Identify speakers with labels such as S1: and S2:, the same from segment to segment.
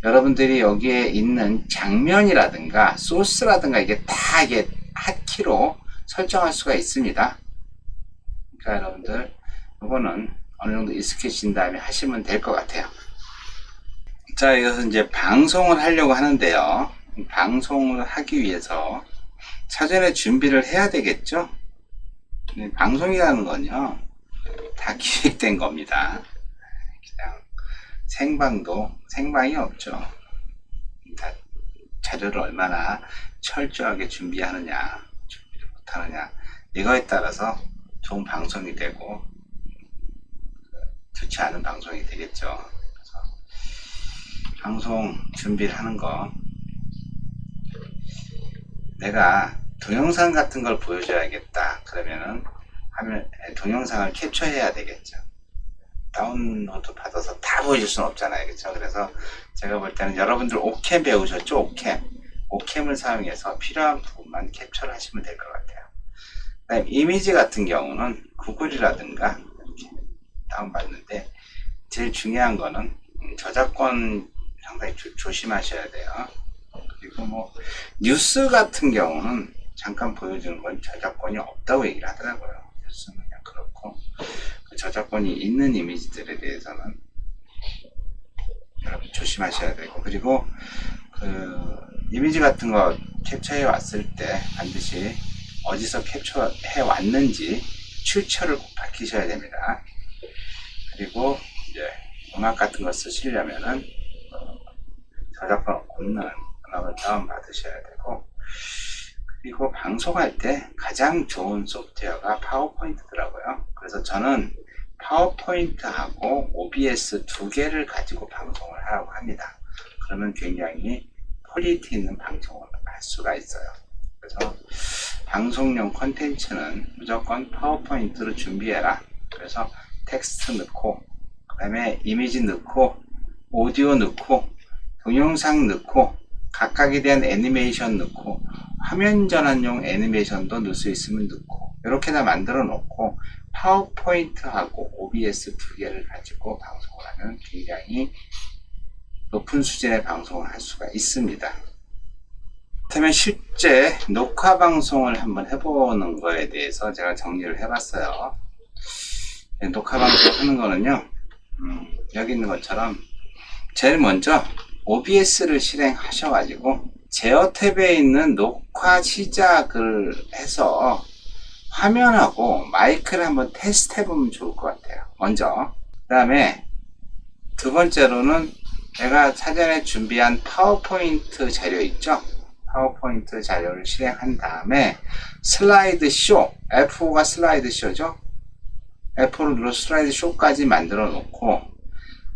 S1: 여러분들이 여기에 있는 장면이라든가 소스라든가 이게 다 이게 핫키로 설정할 수가 있습니다. 그러니까 여러분들 이거는 어느 정도 익숙해진 다음에 하시면 될 것 같아요. 자, 이것은 이제 방송을 하려고 하는데요. 방송을 하기 위해서 사전에 준비를 해야 되겠죠. 방송이라는 건요 다 기획된 겁니다. 그냥 생방이 없죠. 다 자료를 얼마나 철저하게 준비하느냐, 준비를 못하느냐, 이거에 따라서 좋은 방송이 되고 좋지 않은 방송이 되겠죠. 그래서 방송 준비를 하는 거, 내가 동영상 같은 걸 보여줘야겠다 그러면은 동영상을 캡처해야 되겠죠. 다운로드 받아서 다 보여줄 수는 없잖아요. 그렇죠? 그래서 제가 볼 때는 여러분들 오캠 배우셨죠? 오캠을 사용해서 필요한 부분만 캡처를 하시면 될 것 같아요. 그다음 이미지 같은 경우는 구글이라든가 이렇게 다운받는데 제일 중요한 거는 저작권 상당히 조심하셔야 돼요. 그리고 뭐 뉴스 같은 경우는 잠깐 보여주는 건 저작권이 없다고 얘기를 하더라고요. 뉴스는 그냥 그렇고 그 저작권이 있는 이미지들에 대해서는 여러분 조심하셔야 되고, 그리고 그 이미지 같은 거 캡처해 왔을 때 반드시 어디서 캡처해 왔는지 출처를 꼭 밝히셔야 됩니다. 그리고 이제 음악 같은 거 쓰시려면은 저작권 없는 음악을 다운받으셔야 되고, 그리고 방송할 때 가장 좋은 소프트웨어가 파워포인트더라고요. 그래서 저는 파워포인트하고 OBS 두 개를 가지고 방송을 하라고 합니다. 그러면 굉장히 퀄리티 있는 방송을 할 수가 있어요. 그래서 방송용 콘텐츠는 무조건 파워포인트로 준비해라. 그래서 텍스트 넣고, 그 다음에 이미지 넣고, 오디오 넣고, 동영상 넣고, 각각에 대한 애니메이션 넣고, 화면 전환용 애니메이션도 넣을 수 있으면 넣고, 이렇게 다 만들어 놓고 파워포인트하고 OBS 두 개를 가지고 방송을 하면 굉장히 높은 수준의 방송을 할 수가 있습니다. 그렇다면 실제 녹화 방송을 한번 해보는 거에 대해서 제가 정리를 해봤어요. 녹화 방송 하는 거는요, 여기 있는 것처럼 제일 먼저 OBS를 실행하셔가지고 제어 탭에 있는 녹화 시작을 해서 화면하고 마이크를 한번 테스트 해보면 좋을 것 같아요. 먼저. 그 다음에 두 번째로는 내가 사전에 준비한 파워포인트 자료 있죠? 파워포인트 자료를 실행한 다음에 슬라이드 쇼, F5가 슬라이드 쇼죠? F5를 눌러 슬라이드 쇼까지 만들어 놓고,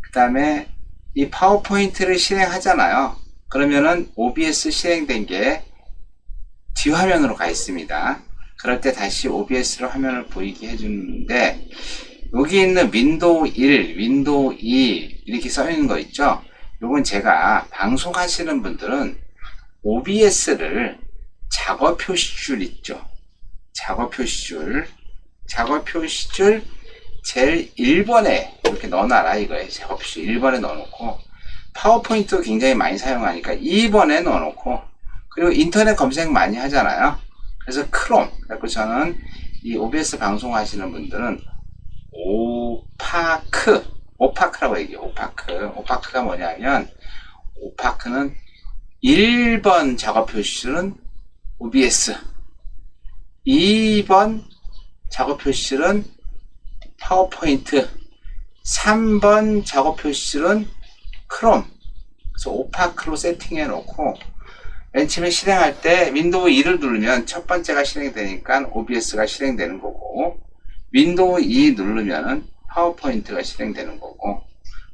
S1: 그 다음에 이 파워포인트를 실행하잖아요. 그러면은 OBS 실행된 게 뒷화면으로 가 있습니다. 그럴 때 다시 OBS로 화면을 보이게 해주는데, 여기 있는 윈도우 1, 윈도우 2 이렇게 써 있는 거 있죠? 요건 제가 방송하시는 분들은 OBS를 작업 표시줄 있죠? 작업 표시줄 제일 1번에 이렇게 넣어놔라 이거예요. 작업 표시줄 1번에 넣어놓고, 파워포인트 굉장히 많이 사용하니까 2번에 넣어놓고, 그리고 인터넷 검색 많이 하잖아요. 그래서 크롬, 그래서 저는 이 OBS 방송하시는 분들은 오파크라고 얘기해요. 오파크가 뭐냐면, 오파크는 1번 작업 표시줄은 OBS, 2번 작업 표시줄은 파워포인트, 3번 작업 표시줄은 크롬. 그래서 오파크로 세팅해 놓고, 맨 처음에 실행할 때 윈도우 2를 누르면 첫 번째가 실행이 되니까 OBS가 실행되는 거고, 윈도우 2 누르면 파워포인트가 실행되는 거고,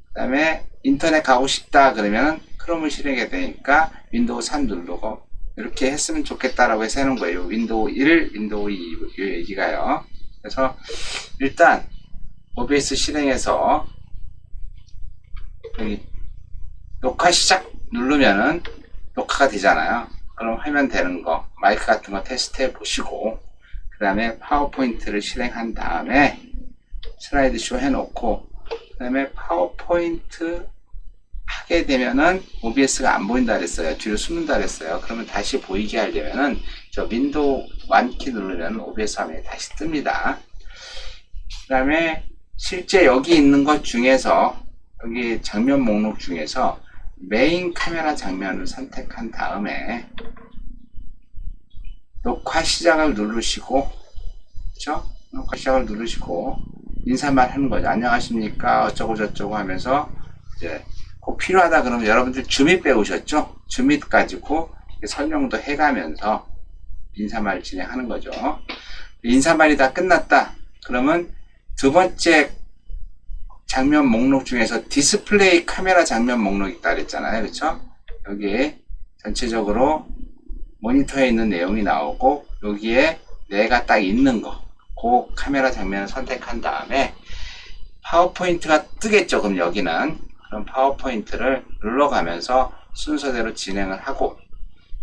S1: 그 다음에 인터넷 가고 싶다 그러면 크롬을 실행해야 되니까 윈도우 3 누르고, 이렇게 했으면 좋겠다라고 해서 해놓은 거예요. 윈도우 1, 윈도우 2 이 얘기가요. 그래서 일단 OBS 실행해서 여기 녹화 시작 누르면은 녹화가 되잖아요. 그럼 화면 되는 거, 마이크 같은 거 테스트 해 보시고, 그 다음에 파워포인트를 실행한 다음에 슬라이드 쇼 해놓고, 그 다음에 파워포인트 하게 되면은 OBS가 안 보인다 그랬어요. 뒤로 숨는다 그랬어요. 그러면 다시 보이게 하려면은 저 윈도우 1키 누르면 OBS 화면이 다시 뜹니다. 그 다음에 실제 여기 있는 것 중에서 여기 장면 목록 중에서 메인 카메라 장면을 선택한 다음에 녹화 시작을 누르시고, 그렇죠? 녹화 시작을 누르시고 인사말 하는 거죠. 안녕하십니까 어쩌고 저쩌고 하면서 이제 꼭 필요하다 그러면 여러분들 줌밋 배우셨죠? 줌밋 가지고 설명도 해가면서 인사말 진행하는 거죠. 인사말이 다 끝났다 그러면 두 번째 장면 목록 중에서 디스플레이 카메라 장면 목록이 있다 그랬잖아요. 그렇죠? 여기에 전체적으로 모니터에 있는 내용이 나오고 여기에 내가 딱 있는 거, 그 카메라 장면을 선택한 다음에 파워포인트가 뜨겠죠. 그럼 여기는 그럼 파워포인트를 눌러가면서 순서대로 진행을 하고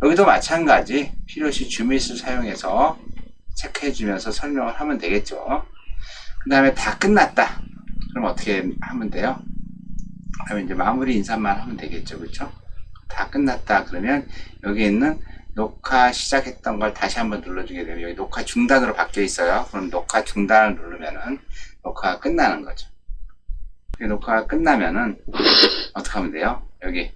S1: 여기도 마찬가지 필요시 줌밋을 사용해서 체크해 주면서 설명을 하면 되겠죠. 그 다음에 다 끝났다 그럼 어떻게 하면 돼요? 그러면 이제 마무리 인사만 하면 되겠죠. 그렇죠? 다 끝났다 그러면 여기 있는 녹화 시작했던 걸 다시 한번 눌러주게 되면 여기 녹화 중단으로 바뀌어 있어요. 그럼 녹화 중단을 누르면은 녹화가 끝나는 거죠. 녹화가 끝나면은 어떻게 하면 돼요? 여기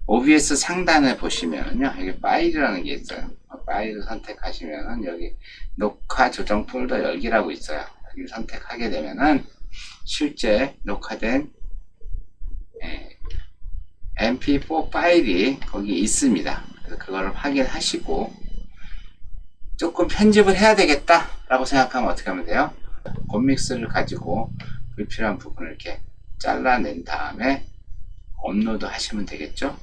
S1: OBS 상단에 보시면은요, 여기 파일이라는 게 있어요. 파일을 선택하시면은 여기 녹화 조정 폴더 열기라고 있어요. 여기 선택하게 되면은 실제 녹화된 mp4 파일이 거기 있습니다. 그래서 그거를 확인하시고 조금 편집을 해야 되겠다 라고 생각하면 어떻게 하면 돼요? 곰믹스를 가지고 불필요한 부분을 이렇게 잘라낸 다음에 업로드 하시면 되겠죠.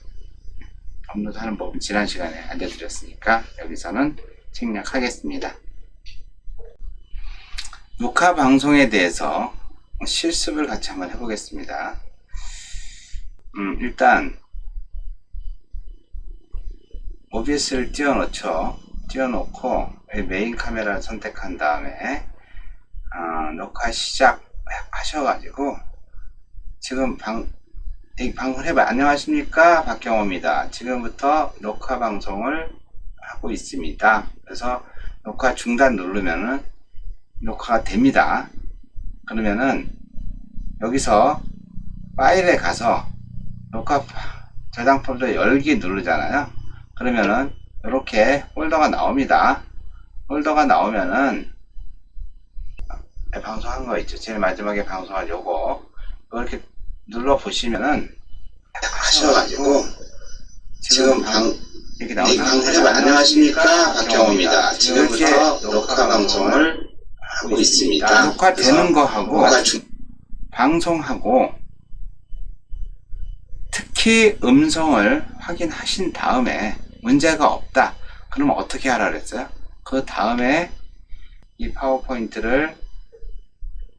S1: 업로드 하는 법은 지난 시간에 알려드렸으니까 여기서는 생략하겠습니다. 녹화 방송에 대해서 실습을 같이 한번 해보겠습니다. 일단 OBS를 띄워놓죠. 띄워놓고 메인 카메라를 선택한 다음에 녹화 시작 하셔가지고 지금 방송을 해봐요. 안녕하십니까 박경호입니다. 지금부터 녹화 방송을 하고 있습니다. 그래서 녹화 중단 누르면은 녹화가 됩니다. 그러면은 여기서 파일에 가서 녹화 저장 폴더 열기 누르잖아요. 그러면은 이렇게 폴더가 나옵니다. 폴더가 나오면은 방송한 거 있죠. 제일 마지막에 방송한 요거 이렇게 눌러 보시면은 하셔가지고 지금 이렇게 나오는 안녕하십니까 박경호입니다. 지금부터 녹화 방송을 하고 있습니다. 녹화되는 거하고 방송하고 특히 음성을 확인하신 다음에 문제가 없다 그러면 어떻게 하라 그랬어요? 그 다음에 이 파워포인트를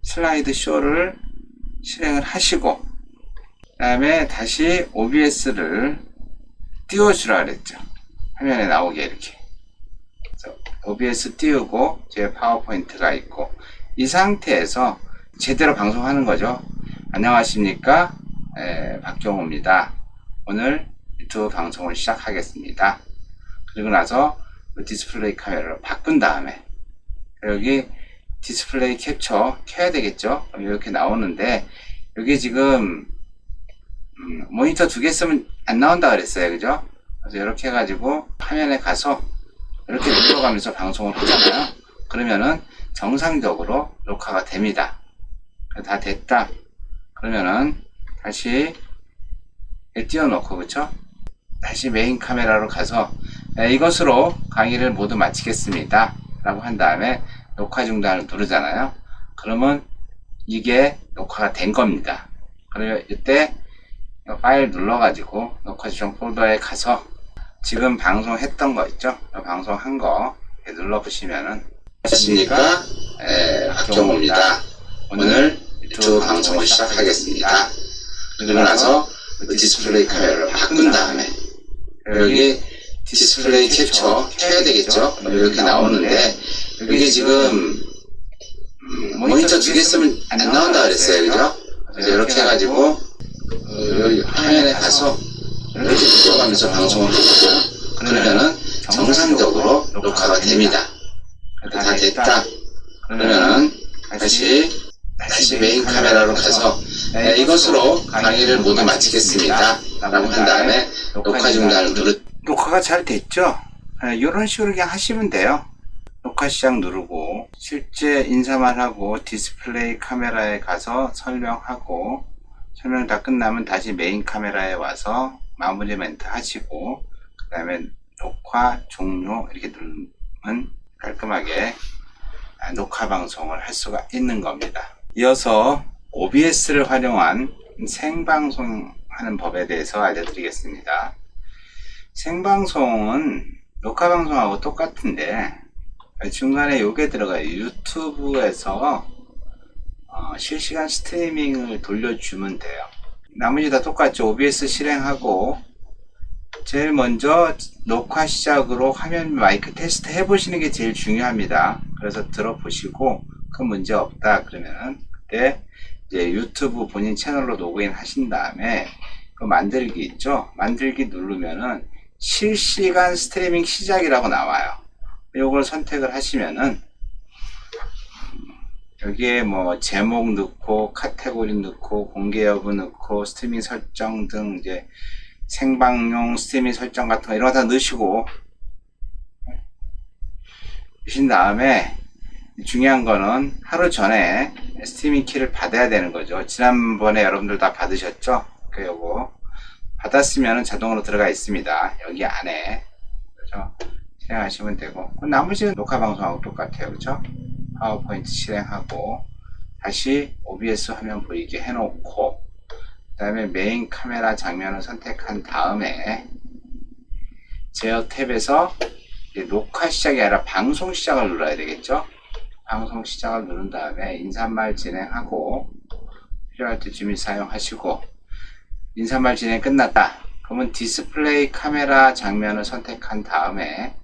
S1: 슬라이드 쇼를 실행을 하시고 그 다음에 다시 OBS를 띄워주라 그랬죠. 화면에 나오게 이렇게 그래서 OBS 띄우고 제 파워포인트가 있고 이 상태에서 제대로 방송하는 거죠. 안녕하십니까 박경호입니다. 오늘 유튜브 방송을 시작하겠습니다. 그리고 나서 디스플레이 카메라를 바꾼 다음에 여기 디스플레이 캡처 켜야 되겠죠. 이렇게 나오는데 여기 지금 모니터 두 개 쓰면 안 나온다 그랬어요. 그죠? 그래서 이렇게 해가지고 화면에 가서 이렇게 눌러가면서 방송을 하잖아요. 그러면은 정상적으로 녹화가 됩니다. 다 됐다 그러면은 다시 띄워놓고 그쵸? 다시 메인 카메라로 가서 이것으로 강의를 모두 마치겠습니다 라고 한 다음에 녹화 중단을 누르잖아요. 그러면 이게 녹화가 된 겁니다. 그리고 이때 파일 눌러가지고 녹화 지정 폴더에 가서 지금 방송했던 거 있죠? 방송한 거 눌러보시면은 안녕하십니까 박경호입니다. 오늘 유튜브 방송을 시작하겠습니다. 그리고 나서 디스플레이 카메라를 바꾼 다음에 여기 디스플레이 캡처 켜야 되겠죠? 이렇게 나오는데 여기 지금 모니터 두 개 쓰면 안 나온다 그랬어요. 그죠? 그래서 이렇게 해가지고
S2: 여기 화면에 가서 이렇게 들어가면서 방송을 하잖아요. 그러면은 정상적으로 녹화가 됩니다. 다 됐다. 그러면은 다시 메인 카메라로 가서 이것으로 강의를 모두 마치겠습니다 라고 한 다음에 녹화 중단을
S1: 녹화가 잘 됐죠? 이런 식으로 그냥 하시면 돼요. 녹화 시작 누르고 실제 인사만 하고 디스플레이 카메라에 가서 설명 다 끝나면 다시 메인 카메라에 와서 마무리 멘트 하시고 그 다음에 녹화 종료 이렇게 누르면 깔끔하게 녹화 방송을 할 수가 있는 겁니다. 이어서 OBS를 활용한 생방송하는 법에 대해서 알려드리겠습니다. 생방송은 녹화 방송하고 똑같은데 중간에 요게 들어가요. 유튜브에서 실시간 스트리밍을 돌려주면 돼요. 나머지 다 똑같죠. OBS 실행하고 제일 먼저 녹화 시작으로 화면 마이크 테스트 해보시는 게 제일 중요합니다. 그래서 들어보시고 그 문제 없다 그러면 그때 이제 유튜브 본인 채널로 로그인 하신 다음에 그 만들기 있죠. 만들기 누르면은 실시간 스트리밍 시작이라고 나와요. 요걸 선택을 하시면은 여기에 뭐 제목 넣고 카테고리 넣고 공개 여부 넣고 스트리밍 설정 등 이제 생방용 스트리밍 설정 같은 거 이런 거 다 넣으시고 주신 다음에 중요한 거는 하루 전에 스트리밍 키를 받아야 되는 거죠. 지난번에 여러분들 다 받으셨죠? 그 요거 받았으면 자동으로 들어가 있습니다. 여기 안에 그렇죠? 실행하시면 되고 나머지는 녹화 방송하고 똑같아요. 그렇죠? 파워포인트 실행하고 다시 OBS 화면 보이게 해놓고 그 다음에 메인 카메라 장면을 선택한 다음에 제어 탭에서 녹화 시작이 아니라 방송 시작을 눌러야 되겠죠. 방송 시작을 누른 다음에 인사말 진행하고 필요할 때 주민 사용하시고 인사말 진행 끝났다. 그러면 디스플레이 카메라 장면을 선택한 다음에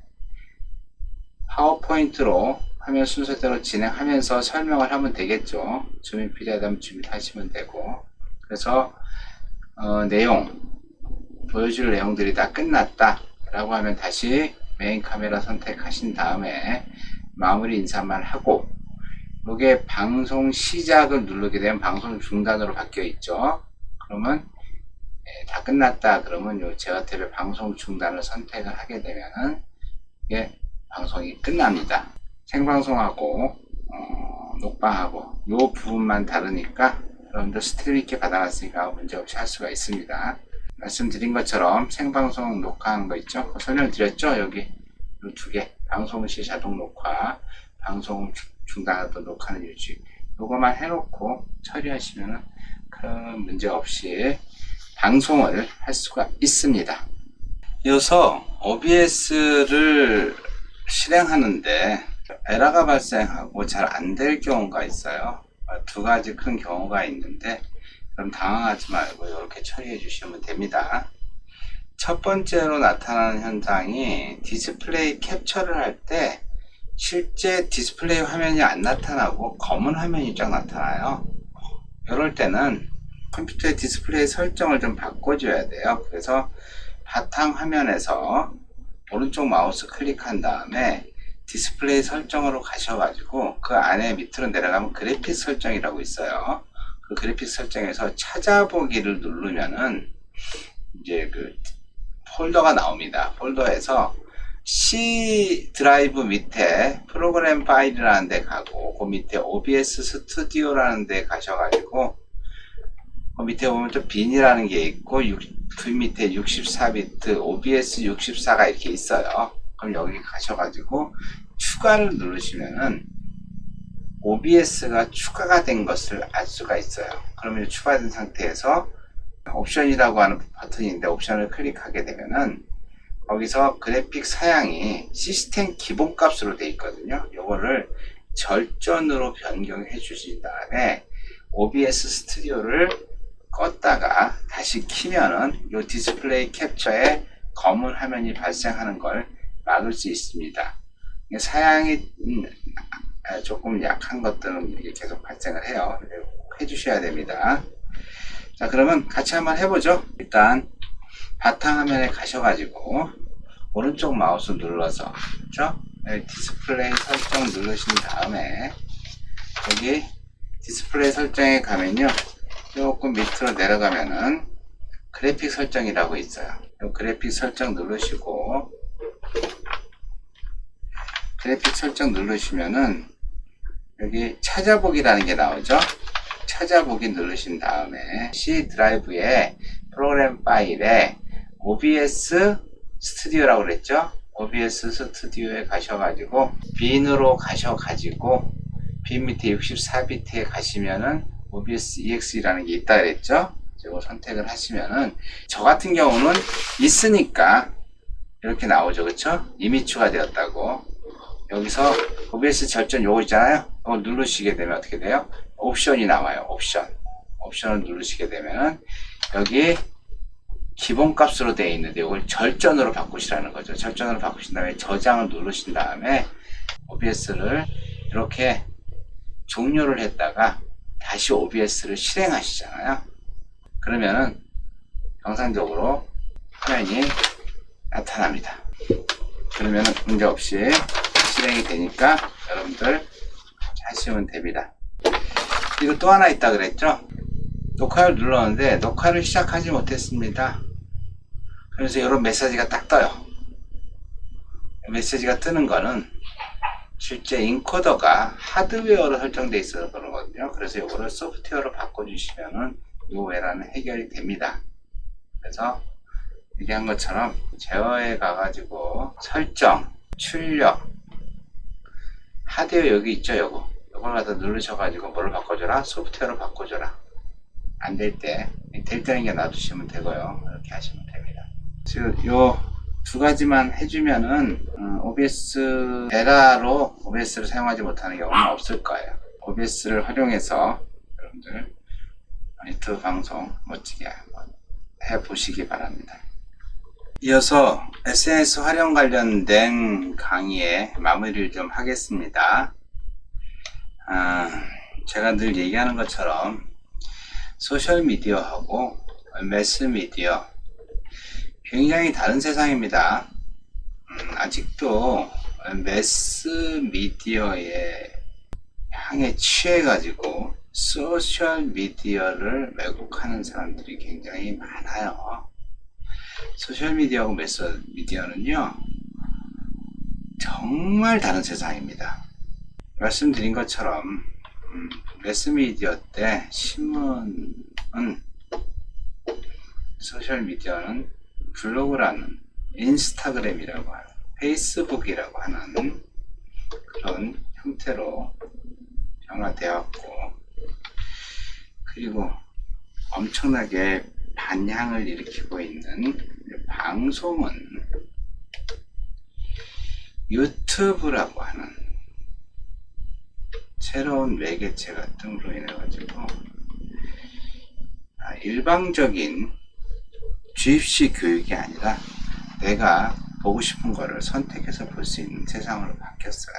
S1: 파워포인트로 화면 순서대로 진행하면서 설명을 하면 되겠죠. 주민 필요하다면 주민하시면 되고 그래서 내용 보여줄 내용들이 다 끝났다 라고 하면 다시 메인 카메라 선택하신 다음에 마무리 인사말 하고 이게 방송 시작을 누르게 되면 방송 중단으로 바뀌어 있죠. 그러면 다 끝났다 그러면 요 제어 탭의 방송 중단을 선택을 하게 되면은 이게 방송이 끝납니다. 생방송하고 녹방하고 요 부분만 다르니까 여러분들 스트리밍 키 받아놨으니까 문제없이 할 수가 있습니다. 말씀드린 것처럼 생방송 녹화한 거 있죠? 설명드렸죠? 여기 이 두 개 방송 시 자동 녹화 방송 중단하던 녹화는 유지 요거만 해놓고 처리하시면은 큰 문제 없이 방송을 할 수가 있습니다. 이어서 OBS를 실행하는데 에러가 발생하고 잘 안 될 경우가 있어요. 두 가지 큰 경우가 있는데 그럼 당황하지 말고 이렇게 처리해 주시면 됩니다. 첫 번째로 나타나는 현상이 디스플레이 캡처를 할 때 실제 디스플레이 화면이 안 나타나고 검은 화면이 쫙 나타나요. 이럴 때는 컴퓨터의 디스플레이 설정을 좀 바꿔줘야 돼요. 그래서 바탕 화면에서 오른쪽 마우스 클릭한 다음에 디스플레이 설정으로 가셔가지고 그 안에 밑으로 내려가면 그래픽 설정이라고 있어요. 그 그래픽 설정에서 찾아보기를 누르면은 이제 그 폴더가 나옵니다. 폴더에서 C 드라이브 밑에 프로그램 파일이라는 데 가고 그 밑에 OBS 스튜디오라는 데 가셔가지고 그 밑에 보면 또 빈이라는 게 있고 그 밑에 64비트 OBS 64가 이렇게 있어요. 그럼 여기 가셔가지고 추가를 누르시면은 OBS가 추가가 된 것을 알 수가 있어요. 그러면 추가된 상태에서 옵션이라고 하는 버튼인데 옵션을 클릭하게 되면은 거기서 그래픽 사양이 시스템 기본값으로 되어 있거든요. 요거를 절전으로 변경해 주신 다음에 OBS 스튜디오를 껐다가 다시 키면은 요 디스플레이 캡처에 검은 화면이 발생하는 걸 막을 수 있습니다. 사양이 조금 약한 것들은 계속 발생을 해요. 해 주셔야 됩니다. 자, 그러면 같이 한번 해보죠. 일단 바탕화면에 가셔가지고 오른쪽 마우스 눌러서, 그렇죠? 디스플레이 설정 누르신 다음에 여기 디스플레이 설정에 가면요, 조금 밑으로 내려가면은 그래픽 설정이라고 있어요. 이 그래픽 설정 누르시고, 그래픽 설정 누르시면은 여기 찾아보기라는 게 나오죠. 찾아보기 누르신 다음에 C 드라이브에 프로그램 파일에 OBS 스튜디오라고 그랬죠. OBS 스튜디오에 가셔가지고 빈으로 가셔가지고 빈 밑에 64비트에 가시면은 OBS EXE라는 게 있다 그랬죠. 이거 선택을 하시면은 저 같은 경우는 있으니까 이렇게 나오죠. 그쵸? 이미 추가되었다고. 여기서 OBS 절전 요거 있잖아요. 이걸 누르시게 되면 어떻게 돼요? 옵션이 나와요. 옵션을 누르시게 되면은 여기 기본 값으로 되어 있는데 이걸 절전으로 바꾸시라는 거죠. 절전으로 바꾸신 다음에 저장을 누르신 다음에 OBS를 이렇게 종료를 했다가 다시 OBS를 실행하시잖아요. 그러면은 정상적으로 화면이 나타납니다. 그러면은 문제없이 실행이 되니까 여러분들 하시면 됩니다. 이거 또 하나 있다 그랬죠? 녹화를 눌렀는데 녹화를 시작하지 못했습니다. 그래서 이런 메시지가 딱 떠요. 메시지가 뜨는 거는 실제 인코더가 하드웨어로 설정되어 있어서 그러거든요. 그래서 이거를 소프트웨어로 바꿔주시면은 이 외라는 해결이 됩니다. 그래서 얘기한 것처럼 제어에 가가지고 설정, 출력, 하드웨어 여기 있죠, 요거. 요걸 갖다 누르셔가지고 뭐를 바꿔줘라? 소프트웨어로 바꿔줘라. 안 될 때, 될 때는 그냥 놔두시면 되고요. 이렇게 하시면 됩니다. 지금 요 두 가지만 해주면은 OBS 에라로 OBS를 사용하지 못하는 경우는 없을 거예요. OBS를 활용해서 여러분들 유튜브 방송 멋지게 한번 해보시기 바랍니다. 이어서 SNS 활용 관련된 강의에 마무리를 좀 하겠습니다. 제가 늘 얘기하는 것처럼 소셜미디어하고 매스미디어 굉장히 다른 세상입니다. 아직도 매스미디어에 향해 취해가지고 소셜미디어를 왜곡하는 사람들이 굉장히 많아요. 소셜미디어하고 매스미디어는요 정말 다른 세상입니다. 말씀드린 것처럼 매스미디어 때 신문은, 소셜미디어는 블로그라는, 인스타그램이라고 하는, 페이스북이라고 하는 그런 형태로 변화되었고, 그리고 엄청나게 반향을 일으키고 있는 방송은 유튜브라고 하는 새로운 매개체가 등으로 인해 가지고 일방적인 주입식 교육이 아니라 내가 보고 싶은 거를 선택해서 볼 수 있는 세상으로 바뀌었어요.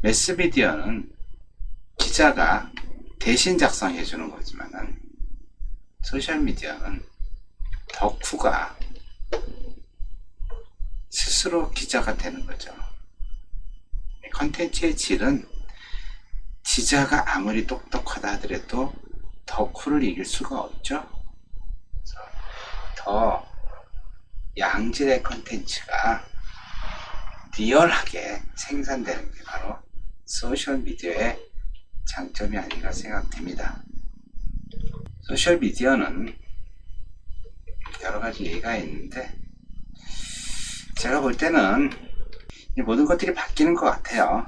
S1: 매스미디어는 기자가 대신 작성해 주는 거지만은 소셜미디어는 덕후가 스스로 기자가 되는 거죠. 컨텐츠의 질은 기자가 아무리 똑똑하다 하더라도 덕후를 이길 수가 없죠. 그래서 더 양질의 컨텐츠가 리얼하게 생산되는 게 바로 소셜미디어의 장점이 아닌가 생각됩니다. 소셜미디어는 여러 가지 얘기가 있는데 제가 볼 때는 모든 것들이 바뀌는 것 같아요.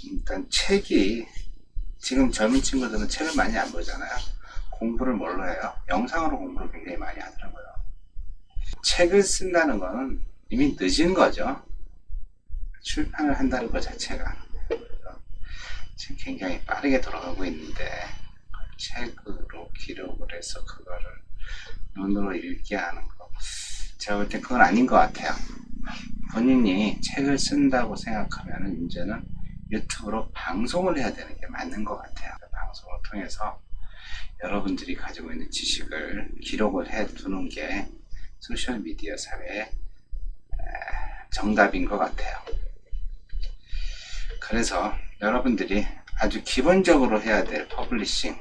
S1: 일단 책이, 지금 젊은 친구들은 책을 많이 안 보잖아요. 공부를 뭘로 해요? 영상으로 공부를 굉장히 많이 하더라고요. 책을 쓴다는 거는 이미 늦은 거죠. 출판을 한다는 것 자체가. 지금 굉장히 빠르게 돌아가고 있는데 책으로 기록을 해서 그거를 눈으로 읽게 하는 거, 제가 볼 땐 그건 아닌 것 같아요. 본인이 책을 쓴다고 생각하면 이제는 유튜브로 방송을 해야 되는 게 맞는 것 같아요. 방송을 통해서 여러분들이 가지고 있는 지식을 기록을 해 두는 게 소셜미디어 사회의 정답인 것 같아요. 그래서 여러분들이 아주 기본적으로 해야 될 퍼블리싱,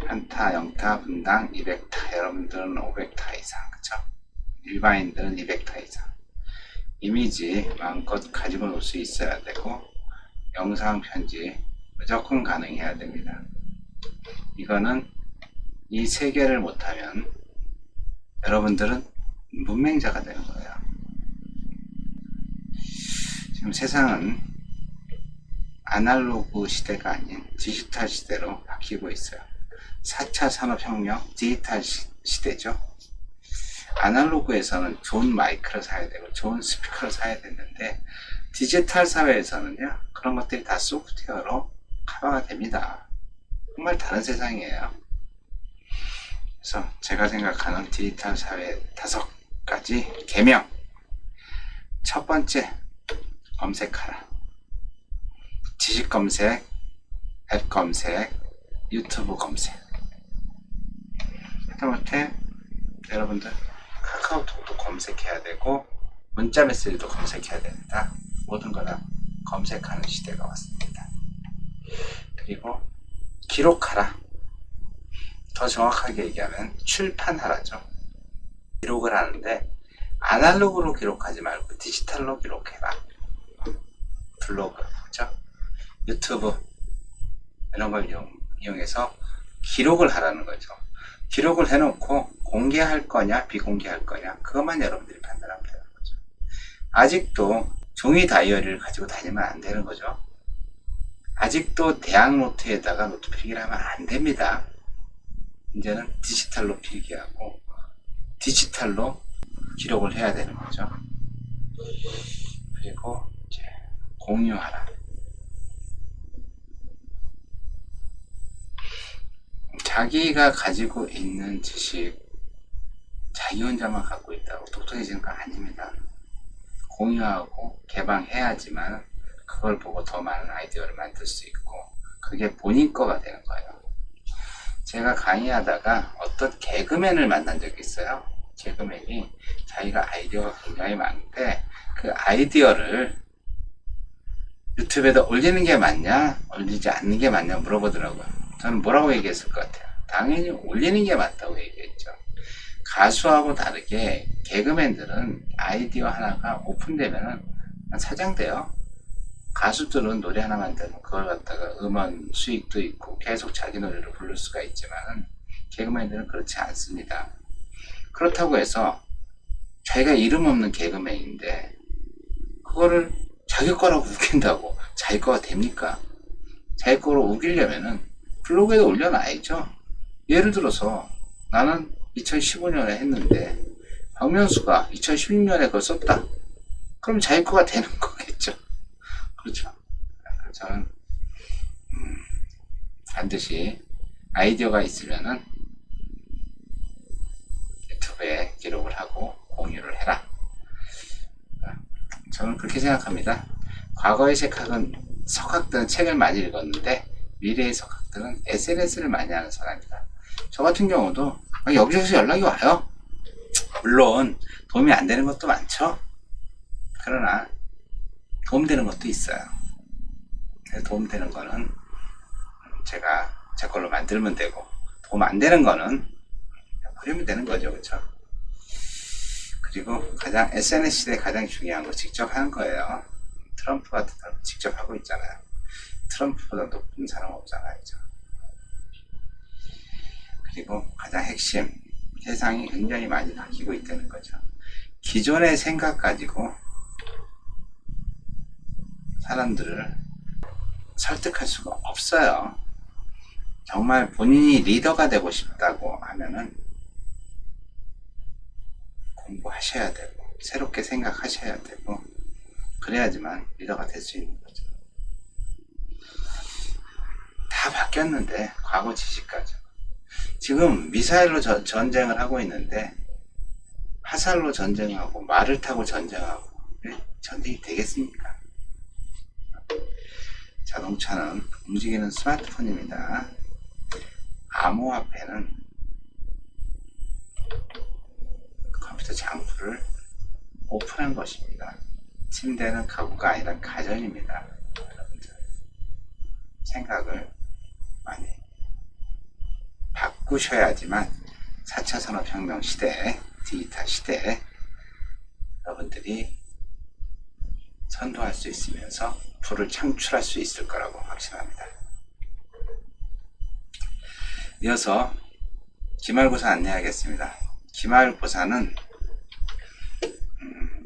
S1: 한타, 영타, 분당, 200타, 여러분들은 500타 이상, 그쵸? 일반인들은 200타 이상. 이미지 마음껏 가지고 놀 수 있어야 되고, 영상 편집 무조건 가능해야 됩니다. 이거는 이 세 개를 못하면 여러분들은 문맹자가 되는 거예요. 지금 세상은 아날로그 시대가 아닌 디지털 시대로 바뀌고 있어요. 4차 산업혁명 디지털 시대죠. 아날로그에서는 좋은 마이크를 사야 되고 좋은 스피커를 사야 되는데 디지털 사회에서는요, 그런 것들이 다 소프트웨어로 커버가 됩니다. 정말 다른 세상이에요. 그래서 제가 생각하는 디지털 사회 5가지 계명. 첫 번째, 검색하라. 지식 검색, 앱 검색, 유튜브 검색. 하다못해 여러분들 카카오톡도 검색해야 되고 문자 메시지도 검색해야 됩니다. 모든 거는 검색하는 시대가 왔습니다. 그리고 기록하라. 더 정확하게 얘기하면 출판하라죠. 기록을 하는데 아날로그로 기록하지 말고 디지털로 기록해라. 블로그, 그렇죠? 유튜브 이런 걸 이용해서 기록을 하라는 거죠. 기록을 해놓고 공개할 거냐 비공개할 거냐 그것만 여러분들이 판단하면 되는 거죠. 아직도 종이 다이어리를 가지고 다니면 안 되는 거죠. 아직도 대학 노트에다가 노트 필기를 하면 안 됩니다. 이제는 디지털로 필기하고 디지털로 기록을 해야 되는 거죠. 그리고 이제 공유하라. 자기가 가지고 있는 지식 자기 혼자만 갖고 있다고 똑똑해지는 거 아닙니다. 공유하고 개방해야지만 그걸 보고 더 많은 아이디어를 만들 수 있고 그게 본인 거가 되는 거예요. 제가 강의하다가 어떤 개그맨을 만난 적이 있어요. 개그맨이 자기가 아이디어가 굉장히 많은데 그 아이디어를 유튜브에다 올리는 게 맞냐 올리지 않는 게 맞냐 물어보더라고요. 저는 뭐라고 얘기했을 것 같아요. 당연히 올리는 게 맞다고 얘기했죠. 가수하고 다르게 개그맨들은 아이디어 하나가 오픈되면은 사장돼요. 가수들은 노래 하나 만들면 그걸 갖다가 음원 수익도 있고 계속 자기 노래를 부를 수가 있지만 개그맨들은 그렇지 않습니다. 그렇다고 해서 자기가 이름 없는 개그맨인데 그거를 자기 거라고 웃긴다고 자기 거가 됩니까? 자기 거로 우기려면은 블로그에 올려놔야죠. 예를 들어서 나는 2015년에 했는데 박명수가 2016년에 그걸 썼다. 그럼 자기 거가 되는 거겠죠. 그렇죠. 저는 반드시 아이디어가 있으면은 유튜브에 기록을 하고 공유를 해라. 저는 그렇게 생각합니다. 과거의 석학들은 책을 많이 읽었는데 미래의 석학들은 SNS를 많이 하는 사람이다. 저 같은 경우도 여기저기서 연락이 와요. 물론 도움이 안 되는 것도 많죠. 그러나 도움되는 것도 있어요. 도움되는 거는 제가 제 걸로 만들면 되고 도움 안 되는 거는 버리면 되는 거죠. 그렇죠? 그리고 가장 SNS 시대에 가장 중요한 거 직접 하는 거예요. 트럼프 같은 사람 직접 하고 있잖아요. 트럼프보다 높은 사람 없잖아요. 그렇죠? 그리고 가장 핵심, 세상이 굉장히 많이 바뀌고 있다는 거죠. 기존의 생각 가지고 사람들을 설득할 수가 없어요. 정말 본인이 리더가 되고 싶다고 하면은 공부하셔야 되고 새롭게 생각하셔야 되고 그래야지만 리더가 될 수 있는 거죠. 다 바뀌었는데 과거 지식까지 지금 미사일로 전쟁을 하고 있는데 화살로 전쟁하고 말을 타고 전쟁하고 전쟁이 되겠습니까? 자동차는 움직이는 스마트폰입니다. 암호화폐는 컴퓨터 장부를 오픈한 것입니다. 침대는 가구가 아니라 가전입니다. 여러분들 생각을 많이 바꾸셔야지만 4차 산업혁명 시대, 디지털 시대에 여러분들이 선도할 수 있으면서 부를 창출할 수 있을 거라고 확신합니다. 이어서 기말고사 안내하겠습니다. 기말고사는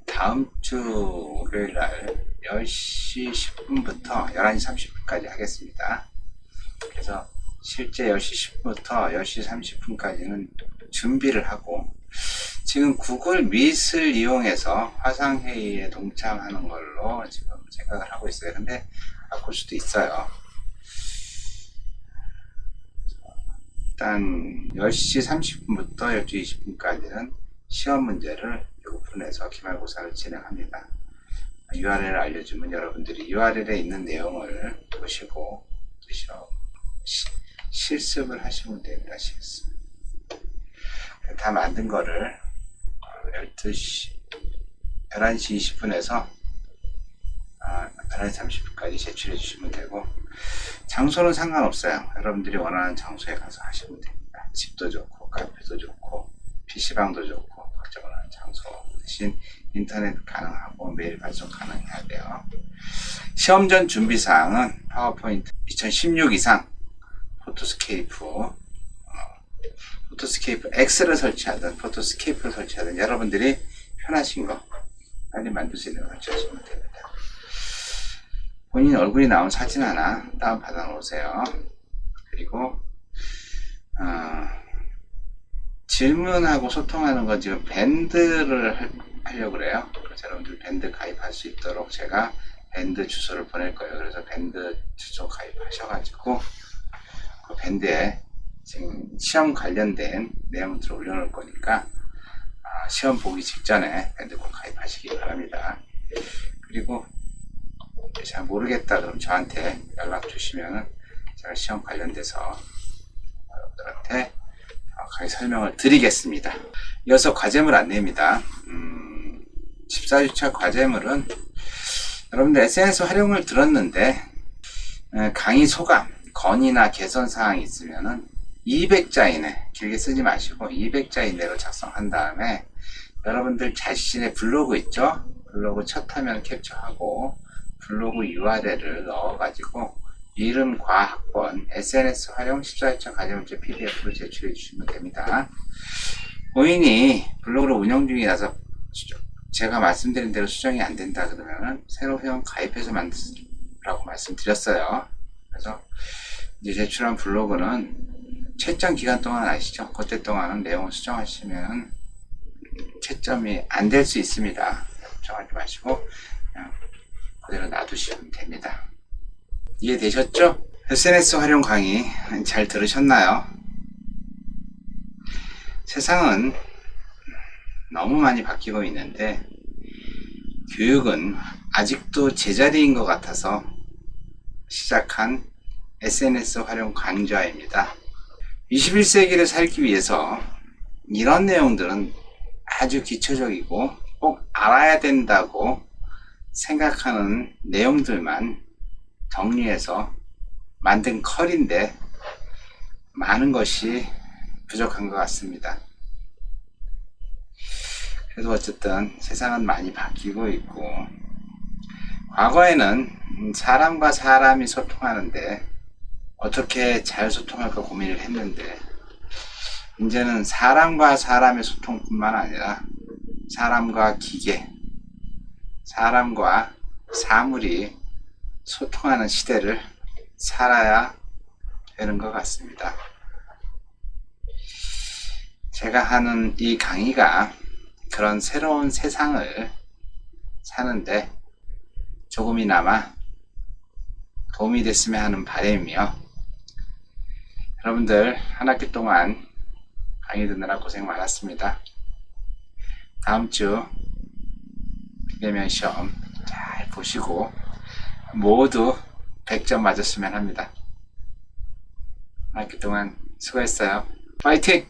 S1: 다음 주 월요일날 10시 10분부터 11시 30분까지 하겠습니다. 그래서 실제 10시 10분부터 10시 30분까지는 준비를 하고, 지금 구글 미트을 이용해서 화상회의에 동참하는 걸로 지금 생각을 하고 있어요. 근데 바꿀 수도 있어요. 일단 10시 30분부터 12시 20분까지는 시험 문제를 오픈해서 기말고사를 진행합니다. URL을 알려주면 여러분들이 URL에 있는 내용을 보시고 실습을 하시면 됩니다. 실습. 다 만든 거를 11시 20분에서 11시 30분까지 제출해 주시면 되고, 장소는 상관없어요. 여러분들이 원하는 장소에 가서 하시면 됩니다. 집도 좋고 카페도 좋고 PC방도 좋고 각자 원하는 장소, 대신 인터넷 가능하고 메일 발송 가능해야 돼요. 시험 전 준비사항은 파워포인트 2016 이상 포토스케이프 X를 설치하든 포토스케이프를 설치하든 여러분들이 편하신 거 빨리 만들 수 있는 거 설치하시면 됩니다. 본인 얼굴이 나온 사진 하나 다운받아 놓으세요. 그리고 질문하고 소통하는 건 지금 밴드를 하려고 그래요. 그래서 여러분들 밴드 가입할 수 있도록 제가 밴드 주소를 보낼 거예요. 그래서 밴드 주소 가입하셔가지고 그 밴드에 지금 시험 관련된 내용들을 올려놓을 거니까 시험 보기 직전에 밴드 꼭 가입하시기 바랍니다. 그리고 잘 모르겠다 그럼 저한테 연락 주시면은 제가 시험 관련돼서 여러분들한테 정확하게 설명을 드리겠습니다. 이어서 과제물 안내입니다. 14주차 과제물은 여러분들 SNS 활용을 들었는데 강의 소감, 건의나 개선 사항이 있으면은 200자 이내, 길게 쓰지 마시고 200자 이내로 작성한 다음에 여러분들 자신의 블로그 있죠? 블로그 첫 화면 캡처하고 블로그 URL을 넣어가지고 이름과 학번, SNS 활용 14주차 과제문제 PDF로 제출해 주시면 됩니다. 본인이 블로그를 운영 중이라서 제가 말씀드린 대로 수정이 안 된다 그러면은 새로 회원 가입해서 만들라고 말씀드렸어요. 그래서 이제 제출한 블로그는 채점 기간 동안 아시죠? 그때 동안은 내용을 수정하시면 채점이 안 될 수 있습니다. 걱정하지 마시고 그냥 그대로 놔두시면 됩니다. 이해되셨죠? SNS 활용 강의 잘 들으셨나요? 세상은 너무 많이 바뀌고 있는데 교육은 아직도 제자리인 것 같아서 시작한 SNS 활용 강좌입니다. 21세기를 살기 위해서 이런 내용들은 아주 기초적이고 꼭 알아야 된다고 생각하는 내용들만 정리해서 만든 컬인데 많은 것이 부족한 것 같습니다. 그래도 어쨌든 세상은 많이 바뀌고 있고, 과거에는 사람과 사람이 소통하는데 어떻게 잘 소통할까 고민을 했는데, 이제는 사람과 사람의 소통뿐만 아니라 사람과 기계, 사람과 사물이 소통하는 시대를 살아야 되는 것 같습니다. 제가 하는 이 강의가 그런 새로운 세상을 사는데 조금이나마 도움이 됐으면 하는 바람이며, 여러분들 한 학기 동안 강의 듣느라 고생 많았습니다. 다음 주 비대면 시험 잘 보시고 모두 100점 맞았으면 합니다. 한 학기 동안 수고했어요. 파이팅!